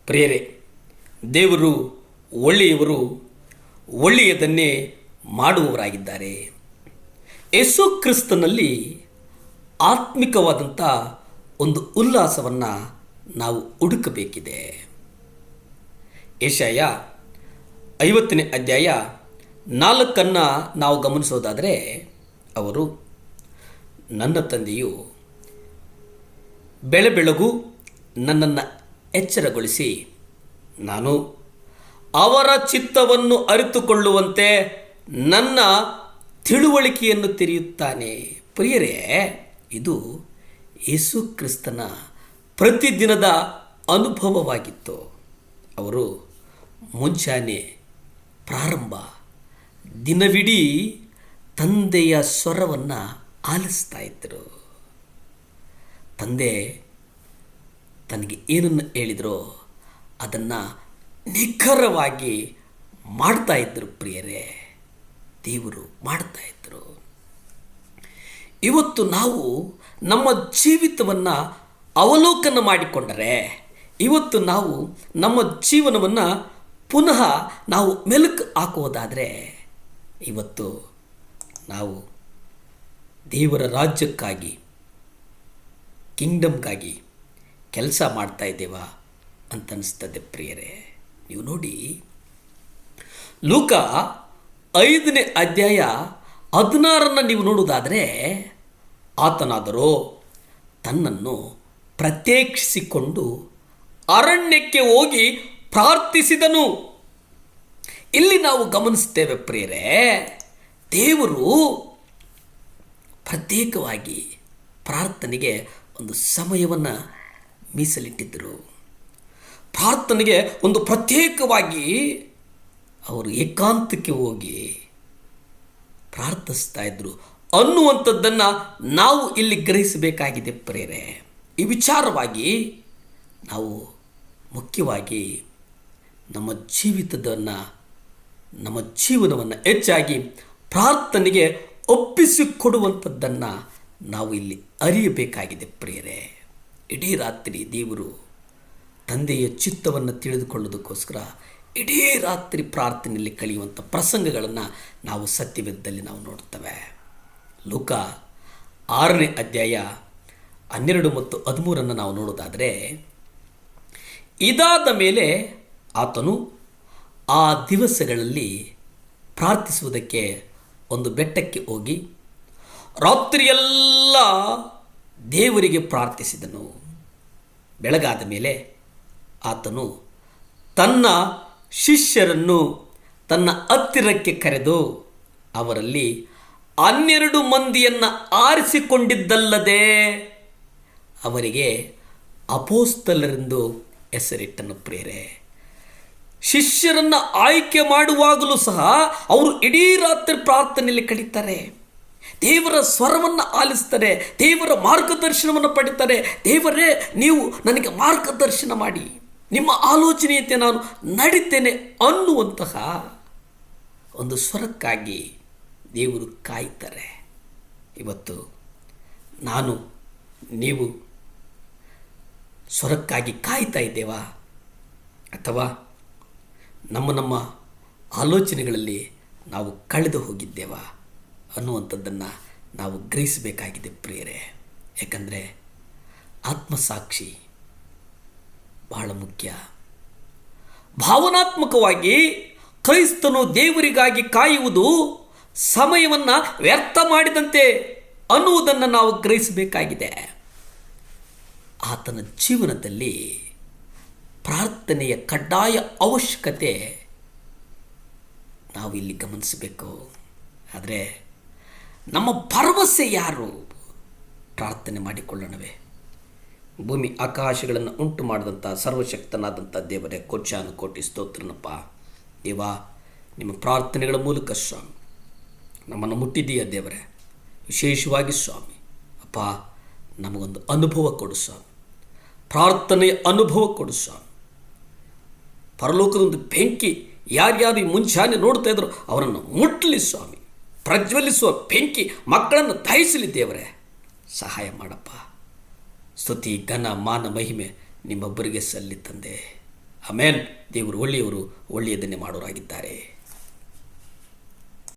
ಪ್ರಿಯರೇ, ದೇವರು ಒಳ್ಳೆಯವರು, ಒಳ್ಳೆಯದನ್ನೇ ಮಾಡುವವರಾಗಿದ್ದಾರೆ. ಯೇಸು ಕ್ರಿಸ್ತನಲ್ಲಿ ಆತ್ಮಿಕವಾದಂಥ ಒಂದು ಉಲ್ಲಾಸವನ್ನು ನಾವು ಹುಡುಕಬೇಕಿದೆ. ಯೆಶಾಯ 50ನೇ ಅಧ್ಯಾಯ 4 ನಾವು ಗಮನಿಸೋದಾದರೆ, ಅವರು ನನ್ನ ತಂದೆಯು ಬೆಳಬೆಳಗು ನನ್ನನ್ನು ಎಚ್ಚರಗೊಳಿಸಿ ನಾನು ಅವರ ಚಿತ್ತವನ್ನು ಅರಿತುಕೊಳ್ಳುವಂತೆ ನನ್ನ ತಿಳುವಳಿಕೆಯನ್ನು ತೆರೆಯುತ್ತಾನೆ. ಪ್ರಿಯರೇ, ಇದು ಯೇಸು ಕ್ರಿಸ್ತನ ಪ್ರತಿದಿನದ ಅನುಭವವಾಗಿತ್ತು. ಅವರು ಮುಂಜಾನೆ ಪ್ರಾರಂಭ ದಿನವಿಡೀ ತಂದೆಯ ಸ್ವರವನ್ನು ಆಲಿಸ್ತಾ ಇದ್ದರು. ತಂದೆ ತನಗೆ ಏನನ್ನು ಹೇಳಿದರೋ ಅದನ್ನು ನಿಖರವಾಗಿ ಮಾಡ್ತಾ ಇದ್ದರು. ಪ್ರಿಯರೇ, ದೇವರು ಮಾಡ್ತಾ ಇದ್ದರು. ಇವತ್ತು ನಾವು ನಮ್ಮ ಜೀವಿತವನ್ನು ಅವಲೋಕನ ಮಾಡಿಕೊಂಡರೆ, ಇವತ್ತು ನಾವು ನಮ್ಮ ಜೀವನವನ್ನು ಪುನಃ ನಾವು ಮೆಲುಕು ಹಾಕುವುದಾದರೆ, ಇವತ್ತು ನಾವು ದೇವರ ರಾಜ್ಯಕ್ಕಾಗಿ, ಕಿಂಗ್ಡಮ್ಗಾಗಿ ಕೆಲಸ ಮಾಡ್ತಾ ಇದ್ದೇವಾ ಅಂತ ಅನಿಸ್ತದೆ. ಪ್ರಿಯರೇ, ನೀವು ನೋಡಿ, ಲೂಕ 5ನೇ ಅಧ್ಯಾಯ 16 ನೀವು ನೋಡುವುದಾದರೆ, ಆತನಾದರೋ ತನ್ನನ್ನು ಪ್ರತ್ಯೇಕಿಸಿಕೊಂಡು ಅರಣ್ಯಕ್ಕೆ ಹೋಗಿ ಪ್ರಾರ್ಥಿಸಿದನು. ಇಲ್ಲಿ ನಾವು ಗಮನಿಸ್ತೇವೆ ಪ್ರಿಯರೇ, ದೇವರು ಪ್ರತ್ಯೇಕವಾಗಿ ಪ್ರಾರ್ಥನೆಗೆ ಒಂದು ಸಮಯವನ್ನು ಮೀಸಲಿಟ್ಟಿದ್ದರು. ಪ್ರಾರ್ಥನೆಗೆ ಒಂದು ಪ್ರತ್ಯೇಕವಾಗಿ ಅವರು ಏಕಾಂತಕ್ಕೆ ಹೋಗಿ ಪ್ರಾರ್ಥಿಸ್ತಾ ಇದ್ರು ಅನ್ನುವಂಥದ್ದನ್ನು ನಾವು ಇಲ್ಲಿ ಗ್ರಹಿಸಬೇಕಾಗಿದೆ ಪ್ರಿಯರೇ. ಈ ವಿಚಾರವಾಗಿ ನಾವು ಮುಖ್ಯವಾಗಿ ನಮ್ಮ ಜೀವನವನ್ನು ಹೆಚ್ಚಾಗಿ ಪ್ರಾರ್ಥನೆಗೆ ಒಪ್ಪಿಸಿಕೊಡುವಂಥದ್ದನ್ನು ನಾವು ಇಲ್ಲಿ ಅರಿಯಬೇಕಾಗಿದೆ ಪ್ರಿಯರೇ. ಇಡೀ ರಾತ್ರಿ ದೇವರು ತಂದೆಯ ಚಿತ್ತವನ್ನು ತಿಳಿದುಕೊಳ್ಳೋದಕ್ಕೋಸ್ಕರ ಇಡೀ ರಾತ್ರಿ ಪ್ರಾರ್ಥನೆಯಲ್ಲಿ ಕಳೆಯುವಂಥ ಪ್ರಸಂಗಗಳನ್ನು ನಾವು ಸತ್ಯವೇದದಲ್ಲಿ ನಾವು ನೋಡ್ತೇವೆ. ಲೂಕ 6ನೇ ಅಧ್ಯಾಯ 12 ಮತ್ತು 13 ನಾವು ನೋಡೋದಾದರೆ, ಇದಾದ ಮೇಲೆ ಆತನು ಆ ದಿವಸಗಳಲ್ಲಿ ಪ್ರಾರ್ಥಿಸುವುದಕ್ಕೆ ಒಂದು ಬೆಟ್ಟಕ್ಕೆ ಹೋಗಿ ರಾತ್ರಿಯೆಲ್ಲ ದೇವರಿಗೆ ಪ್ರಾರ್ಥಿಸಿದನು. ಬೆಳಗಾದ ಮೇಲೆ ಆತನು ತನ್ನ ಶಿಷ್ಯರನ್ನು ತನ್ನ ಹತ್ತಿರಕ್ಕೆ ಕರೆದು ಅವರಲ್ಲಿ 12 ಮಂದಿಯನ್ನು ಆರಿಸಿಕೊಂಡಿದ್ದಲ್ಲದೆ ಅವರಿಗೆ ಅಪೊಸ್ತಲರೆಂದು ಹೆಸರಿಟ್ಟನು. ಪ್ರಿಯರೇ, ಶಿಷ್ಯರನ್ನು ಆಯ್ಕೆ ಮಾಡುವಾಗಲೂ ಸಹ ಅವರು ಇಡೀ ರಾತ್ರಿ ಪ್ರಾರ್ಥನೆಯಲ್ಲಿ ಕಳೀತಾರೆ, ದೇವರ ಸ್ವರವನ್ನು ಆಲಿಸ್ತಾರೆ, ದೇವರ ಮಾರ್ಗದರ್ಶನವನ್ನು ಪಡಿತಾರೆ. ದೇವರೇ, ನೀವು ನನಗೆ ಮಾರ್ಗದರ್ಶನ ಮಾಡಿ, ನಿಮ್ಮ ಆಲೋಚನೆಯಂತೆ ನಾನು ನಡೀತೇನೆ ಅನ್ನುವಂತಹ ಒಂದು ಸ್ವರಕ್ಕಾಗಿ ದೇವರು ಕಾಯ್ತಾರೆ. ಇವತ್ತು ನಾನು ನೀವು ಸ್ವರಕ್ಕಾಗಿ ಕಾಯ್ತಾ ಇದ್ದೇವಾ, ಅಥವಾ ನಮ್ಮ ಆಲೋಚನೆಗಳಲ್ಲಿ ನಾವು ಕಳೆದು ಹೋಗಿದ್ದೇವಾ ಅನ್ನುವಂಥದ್ದನ್ನು ನಾವು ಗ್ರಹಿಸಬೇಕಾಗಿದೆ ಪ್ರಿಯರೇ. ಯಾಕಂದರೆ ಆತ್ಮಸಾಕ್ಷಿ ಬಹಳ ಮುಖ್ಯ. ಭಾವನಾತ್ಮಕವಾಗಿ ಕ್ರೈಸ್ತನು ದೇವರಿಗಾಗಿ ಕಾಯುವುದು ಸಮಯವನ್ನು ವ್ಯರ್ಥ ಮಾಡಿದಂತೆ ಅನ್ನುವುದನ್ನು ನಾವು ಗ್ರಹಿಸಬೇಕಾಗಿದೆ. ಆತನ ಜೀವನದಲ್ಲಿ ಪ್ರಾರ್ಥನೆಯ ಕಡ್ಡಾಯ ಅವಶ್ಯಕತೆ ನಾವು ಇಲ್ಲಿ ಗಮನಿಸಬೇಕು. ಆದರೆ ನಮ್ಮ ಭರವಸೆ ಯಾರು? ಪ್ರಾರ್ಥನೆ ಮಾಡಿಕೊಳ್ಳೋಣವೇ. ಭೂಮಿ ಆಕಾಶಗಳನ್ನು ಉಂಟು ಮಾಡಿದಂಥ ಸರ್ವಶಕ್ತನಾದಂಥ ದೇವರೇ, ಕೋಟಿ ಸ್ತೋತ್ರನಪ್ಪ. ದೇವಾ, ನಿಮ್ಮ ಪ್ರಾರ್ಥನೆಗಳ ಮೂಲಕ ಸ್ವಾಮಿ ನಮ್ಮನ್ನು ಮುಟ್ಟಿದೀಯ ದೇವರೇ. ವಿಶೇಷವಾಗಿ ಸ್ವಾಮಿ ಅಪ್ಪ, ನಮಗೊಂದು ಅನುಭವ ಕೊಡು ಸ್ವಾಮಿ, ಪ್ರಾರ್ಥನೆಯ ಅನುಭವ ಕೊಡು ಸ್ವಾಮಿ. ಪರಲೋಕದೊಂದು ಬೆಂಕಿ ಯಾರ್ಯಾರು ಈ ಮುಂಚಾನೆ ನೋಡ್ತಾ ಇದ್ರು ಅವರನ್ನು ಮುಟ್ಟಲಿ ಸ್ವಾಮಿ. ಪ್ರಜ್ವಲಿಸುವ ಬೆಂಕಿ ಮಕ್ಕಳನ್ನು ದಹಿಸಲಿ ದೇವರೇ. ಸಹಾಯ ಮಾಡಪ್ಪ. ಸ್ತುತಿ, ಘನ, ಮಾನ, ಮಹಿಮೆ ನಿಮ್ಮೊಬ್ಬರಿಗೆ ಸಲ್ಲಿ ತಂದೆ. ಆಮೇನ್. ದೇವರು ಒಳ್ಳೆಯವರು, ಒಳ್ಳೆಯದನ್ನೇ ಮಾಡೋರಾಗಿದ್ದಾರೆ.